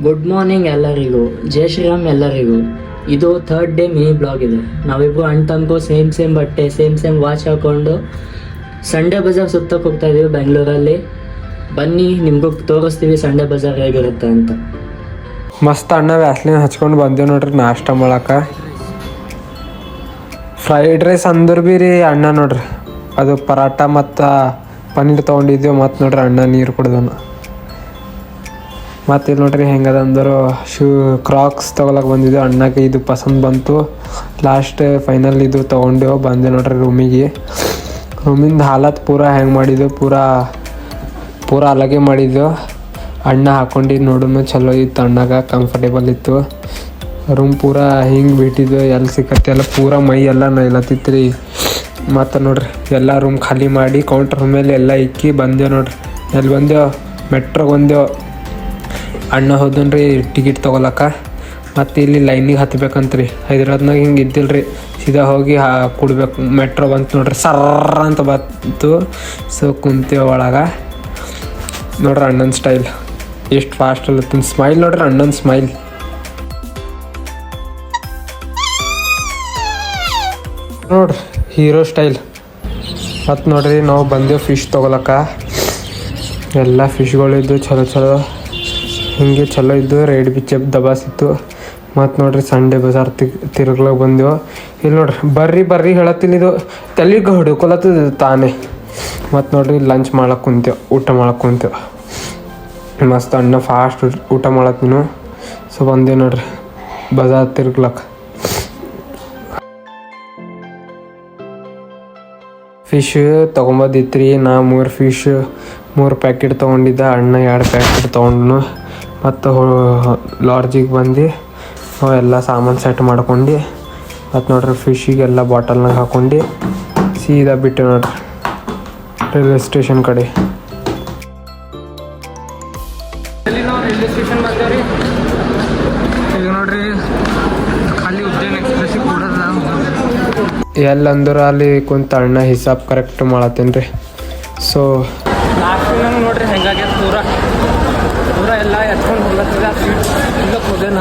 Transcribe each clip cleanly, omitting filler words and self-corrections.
Good morning ಎಲ್ಲರಿಗೂ, ಜೈ ಶ್ರೀರಾಮ್ ಎಲ್ಲರಿಗೂ. ಇದು 3rd ಡೇ ಮಿನಿ ಬ್ಲಾಗ್ ಇದು. ನಾವಿಬ್ಬರು ಅಣ್ಣ ತಮ್ಮಗೂ ಸೇಮ್ ಬಟ್ಟೆ ಸೇಮ್ ವಾಚ್ ಹಾಕ್ಕೊಂಡು ಸಂಡೇ ಬಜಾರ್ ಸುತ್ತಕ್ಕೆ ಹೋಗ್ತಾ ಇದ್ದೀವಿ ಬೆಂಗಳೂರಲ್ಲಿ. ಬನ್ನಿ ನಿಮಗೂ ತೋರಿಸ್ತೀವಿ ಸಂಡೇ ಬಜಾರ್ ಹೇಗಿರುತ್ತೆ ಅಂತ. ಮಸ್ತ್ ಅಣ್ಣ ವ್ಯಾಸ್ಲಿನ್ ಹಚ್ಕೊಂಡು ಬಂದೇವು ನೋಡ್ರಿ ನಾಷ್ಟ ಮಾಡಕ್ಕೆ. ಫ್ರೈಡ್ ರೈಸ್ ಅಂದ್ರೆ ಭೀ ರೀ ಅಣ್ಣ ನೋಡ್ರಿ ಅದು ಪರಾಟ ಮತ್ತು ಪನ್ನೀರ್ ತೊಗೊಂಡಿದ್ದೇವೆ. ಮತ್ತು ನೋಡ್ರಿ ಅಣ್ಣ ನೀರು ಕುಡ್ದನು. ಮತ್ತು ಇಲ್ಲಿ ನೋಡ್ರಿ ಹೆಂಗದ ಅಂದ್ರೆ ಕ್ರಾಕ್ಸ್ ತೊಗೊಳಕ್ಕೆ ಬಂದಿದ್ದೆವು. ಅಣ್ಣಗೆ ಇದು ಪಸಂದ್ ಬಂತು. ಲಾಸ್ಟ್ ಫೈನಲ್ ಇದು ತೊಗೊಂಡೆವು. ಬಂದೆ ನೋಡ್ರಿ ರೂಮಿಂದ ಹಾಲತ್ ಹೆಂಗೆ ಮಾಡಿದ್ದೆವು, ಪೂರ ಅಲಗೆ ಮಾಡಿದ್ದೆವು. ಅಣ್ಣ ಹಾಕೊಂಡಿದ್ದು ನೋಡೋಣ ಚಲೋ ಇತ್ತು. ಅಣ್ಣಗೆ ಕಂಫರ್ಟೇಬಲ್ ಇತ್ತು. ರೂಮ್ ಹಿಂಗೆ ಬಿಟ್ಟಿದ್ದು ಎಲ್ಲಿ ಸಿಕ್ಕತ್ತೆ ಎಲ್ಲ ಮೈ ಎಲ್ಲ ನೈಲತ್ತಿತ್ತು ರೀ. ಮತ್ತು ನೋಡ್ರಿ ಎಲ್ಲ ರೂಮ್ ಖಾಲಿ ಮಾಡಿ ಕೌಂಟ್ರ್ ಮೇಲೆ ಎಲ್ಲ ಇಕ್ಕಿ ಬಂದೆವು ನೋಡ್ರಿ. ಎಲ್ಲಿ ಬಂದೆವು, ಮೆಟ್ರೋಗೆ ಬಂದೆವು. ಅಣ್ಣ ಹೋದನ್ರಿ ಟಿಕೆಟ್ ತೊಗೊಳಕ್ಕೆ. ಮತ್ತು ಇಲ್ಲಿ ಲೈನಿಗೆ ಹತ್ಬೇಕಂತ ರೀ. ಹೈದ್ರಾಬಾದ್ನಾಗ ಹಿಂಗೆ ಇದ್ದಿಲ್ಲ ರೀ, ಸೀದಾ ಹೋಗಿ ಕೊಡ್ಬೇಕು. ಮೆಟ್ರೋ ಬಂತು ನೋಡ್ರಿ, ಸರ್ರ ಅಂತ ಬಂತು. ಸೊ ಕುಂತೇವೆ ಒಳಗೆ. ನೋಡ್ರಿ ಅಣ್ಣನ ಸ್ಟೈಲ್ ಎಷ್ಟು ಫಾಸ್ಟ್ ಅಲ್ಲತ್ತ. ಸ್ಮೈಲ್ ನೋಡ್ರಿ ಅಣ್ಣನ ಸ್ಮೈಲ್. ನೋಡ್ರಿ ಹೀರೋ ಸ್ಟೈಲ್. ಮತ್ತು ನೋಡ್ರಿ ನಾವು ಬಂದೆವು ಫಿಶ್ ತೊಗೊಳಕ್ಕೆ. ಎಲ್ಲ ಫಿಶ್ಗಳಿದ್ದು ಚಲೋ ಹಿಂಗೆ ಚಲೋ ಇದ್ದು. ರೇಟ್ ಬಿ ದಬಾಸಿತ್ತು. ಮತ್ತು ನೋಡ್ರಿ ಸಂಡೇ ಬಜಾರ್ ತಿರುಗ್ಲಾಗ ಬಂದೆವು. ಇಲ್ಲಿ ನೋಡ್ರಿ ಬರ್ರಿ ಹೇಳತ್ತಿಲ್ಲ, ಇದು ತಲೆಗೆ ಹೊಡ್ಕೊಳತ್ತದ ತಾನೇ. ಮತ್ತು ನೋಡ್ರಿ ಲಂಚ್ ಮಾಡಕ್ಕೆ ಕುಂತೇವೆ, ಊಟ ಮಾಡಕ್ಕೆ ಕುಂತೇವೆ. ಮಸ್ತ್ ಅಣ್ಣ ಫಾಸ್ಟ್ ಊಟ ಮಾಡತ್ತೀನು. ಸೊ ಬಂದೇವು ನೋಡ್ರಿ ಬಜಾರ್ ತಿರುಗ್ಲಕ್ಕೆ. ಫಿಶ್ ತೊಗೊಂಬಂದಿತ್ತು ನಾ 3 ಪ್ಯಾಕೆಟ್ ತೊಗೊಂಡಿದ್ದೆ. ಅಣ್ಣ 2 ಪ್ಯಾಕೆಟ್ ತೊಗೊಂಡು. ಮತ್ತು ಲಾಡ್ಜಿಗೆ ಬಂದು ಅವೆಲ್ಲ ಸಾಮಾನು ಸೆಟ್ ಮಾಡ್ಕೊಂಡು ಮತ್ತು ನೋಡ್ರಿ ಫಿಶಿಗೆಲ್ಲ ಬಾಟಲ್ನಾಗ ಹಾಕ್ಕೊಂಡು ಸೀದಾ ಬಿಟ್ಟು ನೋಡ್ರಿ ರೈಲ್ವೆ ಸ್ಟೇಷನ್ ಕಡೆ. ನಾವು ರೈಲ್ವೆ ಸ್ಟೇಷನ್ ಬಂದೇವ್ರಿ. ಈಗ ನೋಡ್ರಿ ಖಾಲಿ ಉಜ್ಜೈನ್ ಎಕ್ಸ್ಪ್ರೆಸ್ಸಿಗೆ ಕೂಡೋದು. ಎಲ್ಲಂದ್ರೆ ಅಲ್ಲಿ ಕುಂತ ಅಣ್ಣ ಹಿಸಾಬ್ ಕರೆಕ್ಟ್ ಮಾಡತ್ತೇನೆ ರೀ. ಸೊ ಲಾಸ್ಟಿನಾಗ ನೋಡ್ರಿ ಹೆಂಗಾಗ್ಯದ ಪೂರ ಎಲ್ಲ ಎತ್ಕೊಂಡು ಹೋಗ್ಲತ್ತದ. ಸೀಟ್ ಇಲ್ಲಕ್ಕೆ ಹೋದೇನ,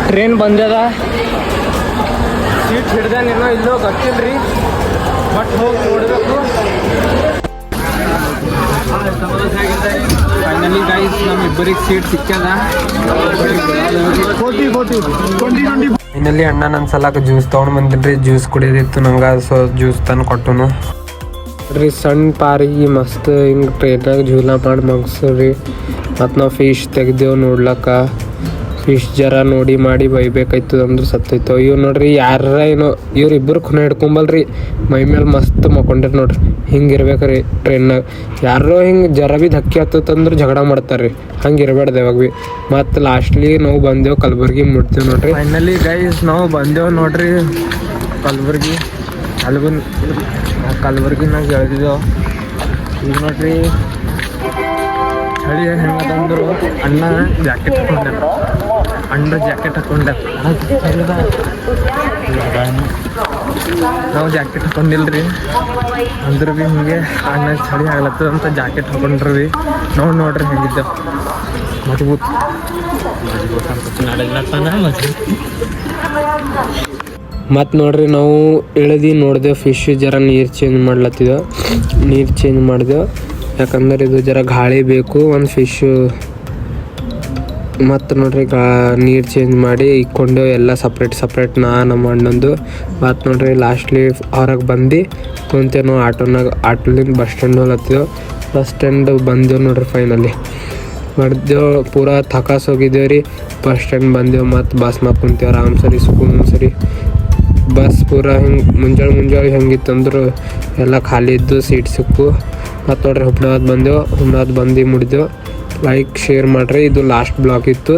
ಟ್ರೈನ್ ಬಂದದ. ಸೀಟ್ ಹಿಡ್ದೇನೇನೋ ಇಲ್ಲೋ ಗೊತ್ತಿಲ್ಲ ರೀ, ಬಟ್ ಹೋಗಿ ನೋಡಬೇಕು. ಫೈನಲಿ ಗೈಸ್ ನಮ್ಮಿಬ್ಬರಿಗೆ ಸೀಟ್ ಸಿಕ್ಕದ. ಫೈನಲಿ ಅಣ್ಣ ನನ್ನ ಸಲಾಕ ಜ್ಯೂಸ್ ತೊಗೊಂಡು ಬಂದಿನ್ರಿ. ಜ್ಯೂಸ್ ಕುಡಿಯೋದಿತ್ತು ನಂಗೆ. ಸೊ ಜ್ಯೂಸ್ ತಂದು ಕೊಟ್ಟನು ರೀ. ಸಣ್ಣ ಪಾರಿಗೆ ಮಸ್ತ್ ಹಿಂಗೆ ಟ್ರೈನಾಗ ಜೂಲ ಮಾಡಿ ಮಗ್ಸರಿ. ಮತ್ತು ನಾವು ಫಿಶ್ ತೆಗ್ದೇವು ನೋಡ್ಲಕ್ಕ. ಫಿಶ್ ಜರ ನೋಡಿ ಮಾಡಿ ಬೈಬೇಕಾಯ್ತದ ಅಂದ್ರೆ ಸತ್ತೈತವ ಇವ್ ನೋಡ್ರಿ. ಏನೋ ಇವ್ರಿಬ್ಬರು ಖುನ ಹಿಡ್ಕೊಂಬಲ್ರಿ. ಮೈ ಮೇಲೆ ಮಸ್ತ್ ಮಕ್ಕೊಂಡಿರಿ ನೋಡ್ರಿ. ಹಿಂಗೆ ಇರ್ಬೇಕ್ರಿ ಟ್ರೈನ್ನಾಗ. ಯಾರೋ ಹಿಂಗೆ ಜರ ಭೀ ಧಕ್ಕಿ ಹತ್ತಂದ್ರೆ ಜಗಳ ಮಾಡ್ತಾರೆ ರೀ. ಹಂಗೆ ಇರಬಾರ್ದು ಯಾವಾಗ ಭೀ. ಮತ್ತು ಲಾಸ್ಟ್ಲಿ ನಾವು ಬಂದೆವು ಕಲಬುರ್ಗಿ ಮುಟ್ತೇವೆ ನೋಡ್ರಿ. ಫೈನಲಿ ಗೈಸ್ ನಾವು ಬಂದೆವು ನೋಡ್ರಿ ಕಲಬುರ್ಗಿನಾಗ ಎಳ್ದಿದ್ದೆವು. ಈಗ ನೋಡ್ರಿ ಚಳಿ ಹೆಂಗಂದ್ರು ಅಣ್ಣ ಜಾಕೆಟ್ ಹಾಕೊಂಡೆ. ನಾವು ಜಾಕೆಟ್ ಹಾಕೊಂಡಿಲ್ರಿ. ಅಂದ್ರೆ ಭೀ ಹಿಂಗೆ ಅಣ್ಣ ಚಳಿ ಆಗ್ಲತ್ತದ ಅಂತ ಜಾಕೆಟ್ ಹಾಕೊಂಡ್ರಿ. ನಾವು ನೋಡ್ರಿ ಹೆಂಗಿದ್ದೆವು ಮಜಬೂತ್. ಮತ್ತು ನೋಡ್ರಿ ನಾವು ನೋಡಿದೆವು ಫಿಶ್ ಜರ ನೀರು ಚೇಂಜ್ ಮಾಡಿದೆವು. ಯಾಕಂದ್ರೆ ಇದು ಜರ ಗಾಳಿ ಬೇಕು ಒಂದು ಫಿಶು. ಮತ್ತು ನೋಡ್ರಿ ನೀರು ಚೇಂಜ್ ಮಾಡಿ ಇಕ್ಕೊಂಡೆವು ಎಲ್ಲ ಸಪ್ರೇಟ್ ನಮ್ಮ ಅಣ್ಣಂದು. ಮತ್ತು ನೋಡ್ರಿ ಲಾಸ್ಟ್ಲಿ ಹೊರಗೆ ಬಂದು ಕುಂತೇವು ಆಟೋಲಿಂದ ಬಸ್ ಸ್ಟ್ಯಾಂಡ್ ಹೋಗ್ಲತ್ತಿದ್ದೆವು. ಬಸ್ ಸ್ಟ್ಯಾಂಡ್ ಬಂದೆವು ನೋಡ್ರಿ. ಫೈನಲಿ ಮಾಡಿದೆವು. ಪೂರ ಥಕಾಸ್ ಹೋಗಿದ್ದೇವೆ ರೀ. ಬಸ್ ಸ್ಟ್ಯಾಂಡ್ ಬಂದೆವು. ಮತ್ತು ಬಸ್ನಾಗ ಕುಂತೇವು ಆರಾಮ್ ಸರಿ ಸುಕೂನ್ ಸರಿ. ಬಸ್ ಪೂರ ಹಿಂಗೆ ಮುಂಜಾನೆ ಹೆಂಗಿತ್ತಂದ್ರೆ ಎಲ್ಲ ಖಾಲಿ ಇದ್ದು, ಸೀಟ್ ಸಿಕ್ಕು. ಮತ್ತು ನೋಡ್ರಿ ಹುಬ್ಳಾದ್ ಬಂದು ಮುಡಿದೆವು. ಲೈಕ್ ಶೇರ್ ಮಾಡಿರಿ. ಇದು ಲಾಸ್ಟ್ ಬ್ಲಾಗ್ ಇತ್ತು.